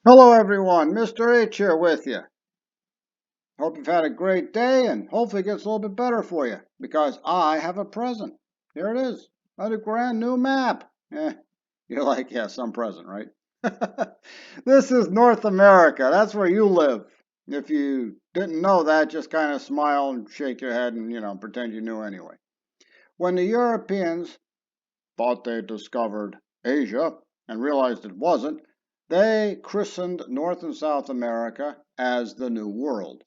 Hello everyone, Mr. H here with you. Hope you've had a great day and hopefully it gets a little bit better for you because I have a present. Here it is, a brand new map. You're like, yeah, some present, right? This is North America. That's where you live. If you didn't know that, just kind of smile and shake your head and, pretend you knew anyway. When the Europeans thought they discovered Asia and realized it wasn't, they christened North and South America as the New World.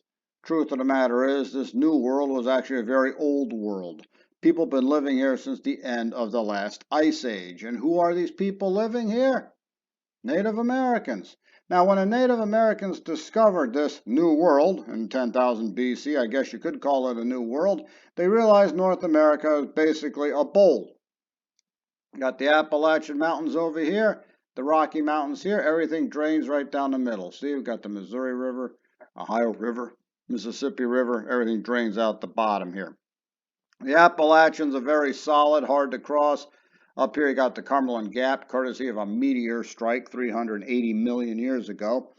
Truth of the matter is, this New World was actually a very old world. People have been living here since the end of the last ice age. And who are these people living here? Native Americans. Now, when the Native Americans discovered this New World in 10,000 BC, I guess you could call it a New World, they realized North America is basically a bowl. Got the Appalachian Mountains over here, the Rocky Mountains here. Everything drains right down the middle. See, we've got the Missouri River, Ohio River, Mississippi River. Everything drains out the bottom here. The Appalachians are very solid, hard to cross. Up here you got the Cumberland Gap, courtesy of a meteor strike 380 million years ago.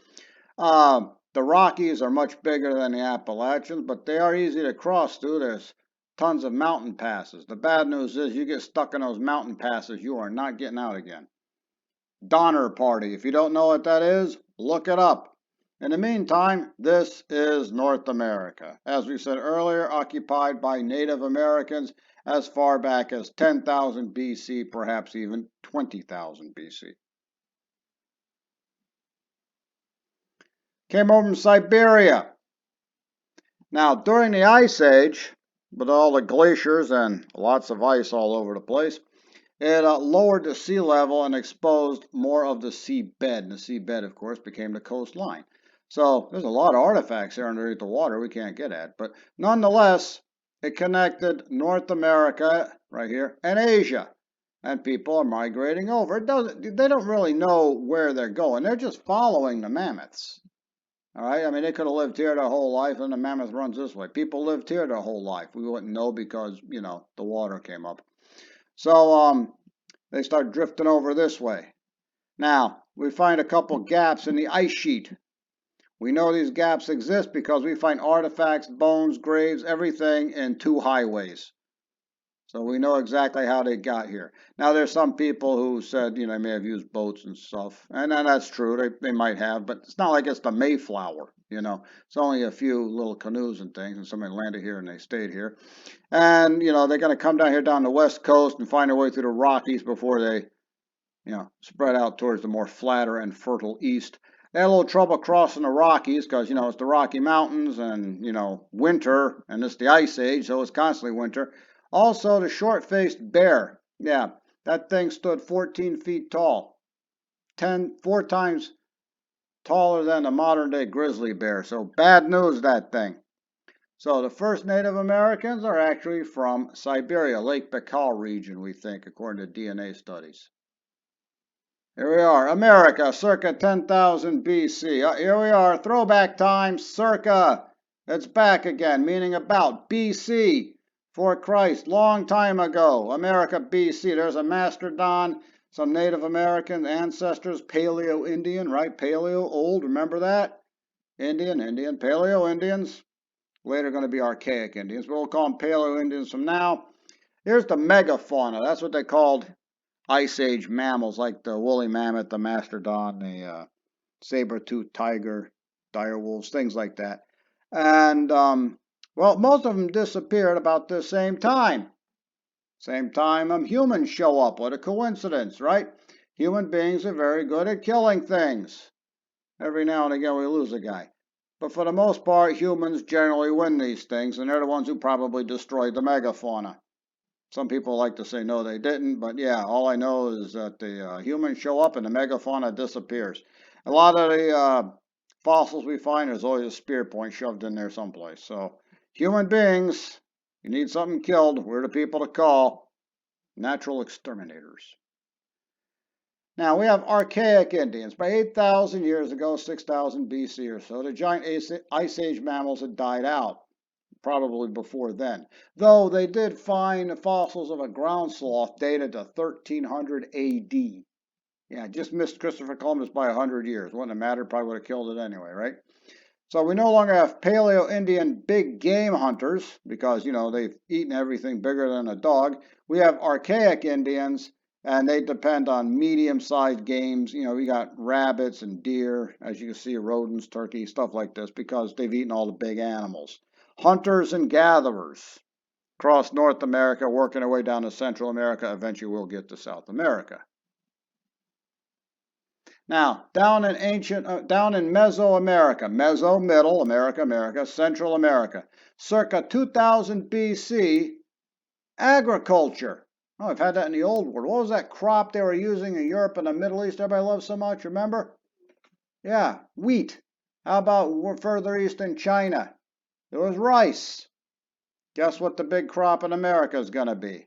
The Rockies are much bigger than the Appalachians, but they are easy to cross too. There's tons of mountain passes. The bad news is you get stuck in those mountain passes, you are not getting out again. Donner Party. If you don't know what that is, look it up. In the meantime, this is North America. As we said earlier, occupied by Native Americans as far back as 10,000 BC, perhaps even 20,000 BC. Came over from Siberia. Now, during the Ice Age, with all the glaciers and lots of ice all over the place, it lowered the sea level and exposed more of the seabed. And the seabed, of course, became the coastline. So there's a lot of artifacts here underneath the water we can't get at. But nonetheless, it connected North America, right here, and Asia. And people are migrating over. They don't really know where they're going. They're just following the mammoths. All right, I mean, they could have lived here their whole life, and the mammoth runs this way. People lived here their whole life. We wouldn't know because, the water came up. So they start drifting over this way. Now, we find a couple gaps in the ice sheet. We know these gaps exist because we find artifacts, bones, graves, everything in two highways. So we know exactly how they got here. Now, there's some people who said, they may have used boats and stuff. And that's true. They might have, but it's not like it's the Mayflower, It's only a few little canoes and things, and somebody landed here and they stayed here. And, they're going to come down here down the west coast and find their way through the Rockies before they, spread out towards the more flatter and fertile east. They had a little trouble crossing the Rockies because, it's the Rocky Mountains and, winter, and it's the Ice Age, so it's constantly winter. Also, the short-faced bear. Yeah, that thing stood 14 feet tall. 4 times taller than the modern-day grizzly bear. So bad news, that thing. So the first Native Americans are actually from Siberia, Lake Baikal region, we think, according to DNA studies. Here we are, America, circa 10,000 BC. Here we are, throwback time, circa. It's back again, meaning about BC. For Christ, long time ago, America, BC. There's a mastodon, some Native American ancestors, Paleo-Indian, right? Paleo, old, remember that? Indian, Paleo-Indians. Later going to be Archaic Indians, but we'll call them Paleo-Indians from now. Here's the megafauna. That's what they called Ice Age mammals, like the woolly mammoth, the mastodon, the saber-toothed tiger, dire wolves, things like that. And well, most of them disappeared about the same time. Same time humans show up. What a coincidence, right? Human beings are very good at killing things. Every now and again we lose a guy. But for the most part, humans generally win these things, and they're the ones who probably destroyed the megafauna. Some people like to say no, they didn't, but yeah, all I know is that the humans show up and the megafauna disappears. A lot of the fossils we find, there's always a spear point shoved in there someplace. So human beings, you need something killed, we're the people to call. Natural exterminators. Now we have Archaic Indians. By 8,000 years ago, 6,000 BC or so, the giant Ice Age mammals had died out, probably before then. Though they did find fossils of a ground sloth dated to 1300 AD. Yeah, just missed Christopher Columbus by 100 years. Wouldn't have mattered, probably would have killed it anyway, right? So we no longer have Paleo-Indian big game hunters because, they've eaten everything bigger than a dog. We have archaic Indians, and they depend on medium-sized games. We got rabbits and deer, as you can see, rodents, turkeys, stuff like this, because they've eaten all the big animals. Hunters and gatherers across North America, working their way down to Central America. Eventually, we'll get to South America. Now, down in Mesoamerica, Middle America, Central America, circa 2000 BC, agriculture. Oh, I've had that in the old world. What was that crop they were using in Europe and the Middle East everybody loves so much, remember? Yeah, wheat. How about further east in China? There was rice. Guess what the big crop in America is going to be?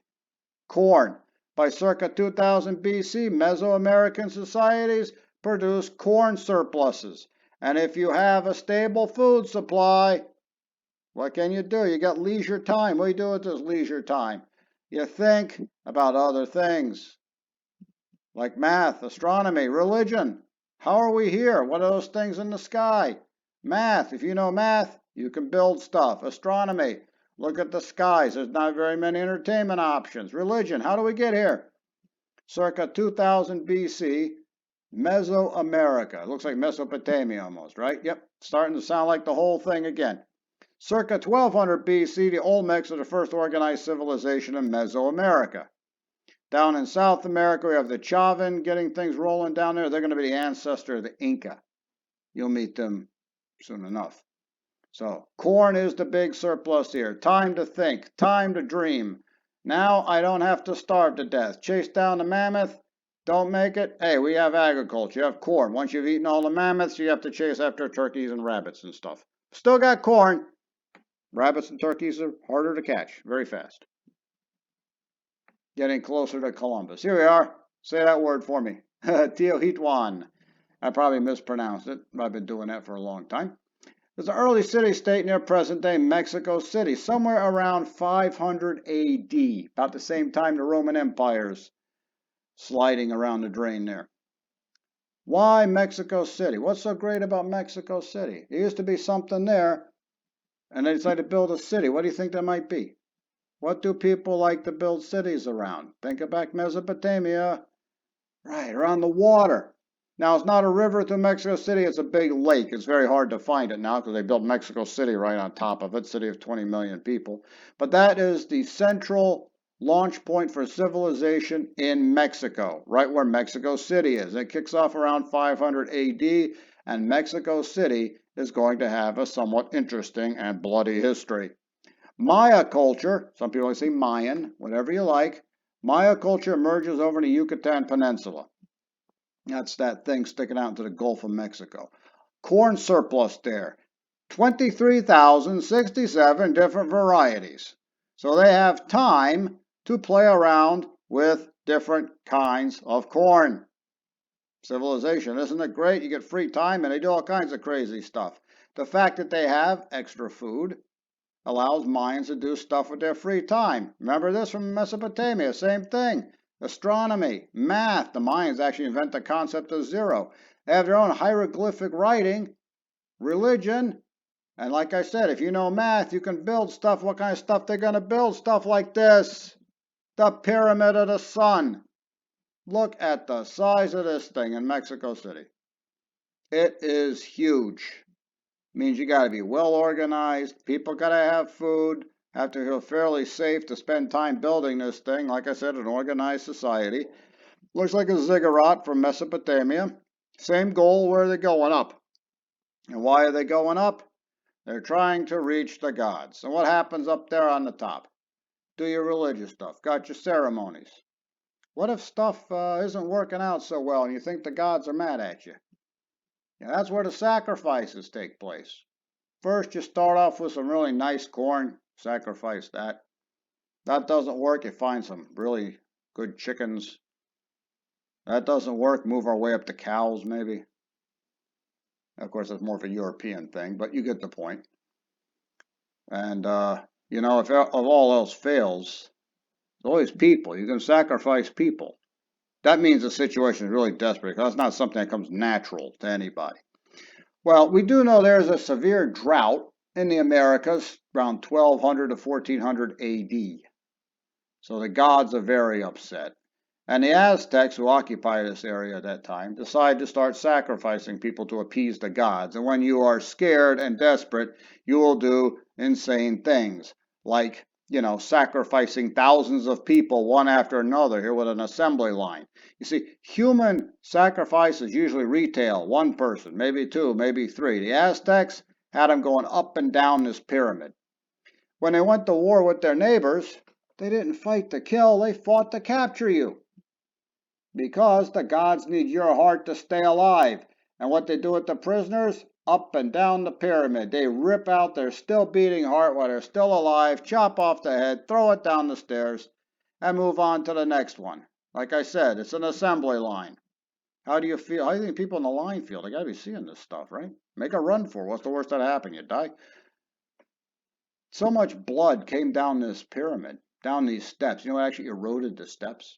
Corn. By circa 2000 BC, Mesoamerican societies produce corn surpluses. And if you have a stable food supply, what can you do? You got leisure time. What do you do with this leisure time? You think about other things like math, astronomy, religion. How are we here? What are those things in the sky? Math. If you know math, you can build stuff. Astronomy. Look at the skies. There's not very many entertainment options. Religion. How do we get here? Circa 2000 BC, Mesoamerica. It looks like Mesopotamia almost, right? Yep, starting to sound like the whole thing again. Circa 1200 BC, the Olmecs are the first organized civilization in Mesoamerica. Down in South America, we have the Chavan getting things rolling down there. They're going to be the ancestor of the Inca. You'll meet them soon enough. So, corn is the big surplus here. Time to think, time to dream. Now I don't have to starve to death. Chase down the mammoth, don't make it. Hey, we have agriculture, you have corn. Once you've eaten all the mammoths, you have to chase after turkeys and rabbits and stuff. Still got corn. Rabbits and turkeys are harder to catch, very fast. Getting closer to Columbus. Here we are. Say that word for me. Teotihuacan. I probably mispronounced it. I've been doing that for a long time. It's an early city-state near present-day Mexico City, somewhere around 500 AD, about the same time the Roman Empire's sliding around the drain there. Why Mexico City? What's so great about Mexico City? There used to be something there, and they decided to build a city. What do you think that might be? What do people like to build cities around? Think about Mesopotamia. Right, around the water. Now, it's not a river through Mexico City, it's a big lake. It's very hard to find it now because they built Mexico City right on top of it, city of 20 million people. But that is the central launch point for civilization in Mexico, right where Mexico City is. It kicks off around 500 AD, and Mexico City is going to have a somewhat interesting and bloody history. Maya culture, some people say Mayan, whatever you like, Maya culture emerges over the Yucatan Peninsula. That's that thing sticking out into the Gulf of Mexico. Corn surplus there. 23,067 different varieties. So they have time to play around with different kinds of corn. Civilization, isn't it great? You get free time and they do all kinds of crazy stuff. The fact that they have extra food allows Mayans to do stuff with their free time. Remember this from Mesopotamia, same thing. Astronomy, math. The Mayans actually invent the concept of zero. They have their own hieroglyphic writing, religion, and like I said, if you know math, you can build stuff. What kind of stuff they're going to build? Stuff like this. The Pyramid of the Sun. Look at the size of this thing in Mexico City. It is huge. Means you got to be well organized. People got to have food. Have to feel fairly safe to spend time building this thing. Like I said, an organized society. Looks like a ziggurat from Mesopotamia. Same goal, where they're going up. And why are they going up? They're trying to reach the gods. And what happens up there on the top? Do your religious stuff. Got your ceremonies. What if stuff isn't working out so well and you think the gods are mad at you? Yeah, that's where the sacrifices take place. First, you start off with some really nice corn. Sacrifice that. That doesn't work. You find some really good chickens. That doesn't work. Move our way up to cows, maybe. Of course, that's more of a European thing, but you get the point. And, if all else fails, there's always people. You can sacrifice people. That means the situation is really desperate because it's not something that comes natural to anybody. Well, we do know there's a severe drought in the Americas around 1200 to 1400 AD. So the gods are very upset. And the Aztecs, who occupied this area at that time, decide to start sacrificing people to appease the gods. And when you are scared and desperate, you will do insane things, like, sacrificing thousands of people one after another here with an assembly line. You see, human sacrifices usually retail, one person, maybe two, maybe three. The Aztecs had them going up and down this pyramid. When they went to war with their neighbors, they didn't fight to kill, they fought to capture you. Because the gods need your heart to stay alive. And what they do with the prisoners? Up and down the pyramid. They rip out their still beating heart while they're still alive, chop off the head, throw it down the stairs, and move on to the next one. Like I said, it's an assembly line. How do you feel? How do you think people in the line feel? They gotta be seeing this stuff, right? Make a run for it. What's the worst that happen? You die? So much blood came down this pyramid, down these steps. You know what actually eroded the steps?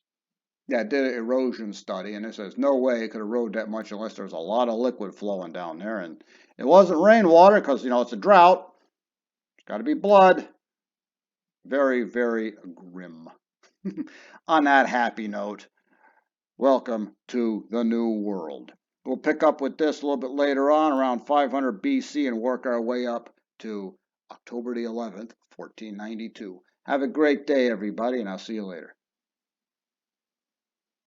Yeah, it did an erosion study, and it says no way it could erode that much unless there's a lot of liquid flowing down there. And it wasn't rainwater because, it's a drought. It's got to be blood. Very, very grim. On that happy note, welcome to the New World. We'll pick up with this a little bit later on, around 500 BC, and work our way up to October the 11th, 1492. Have a great day, everybody, and I'll see you later.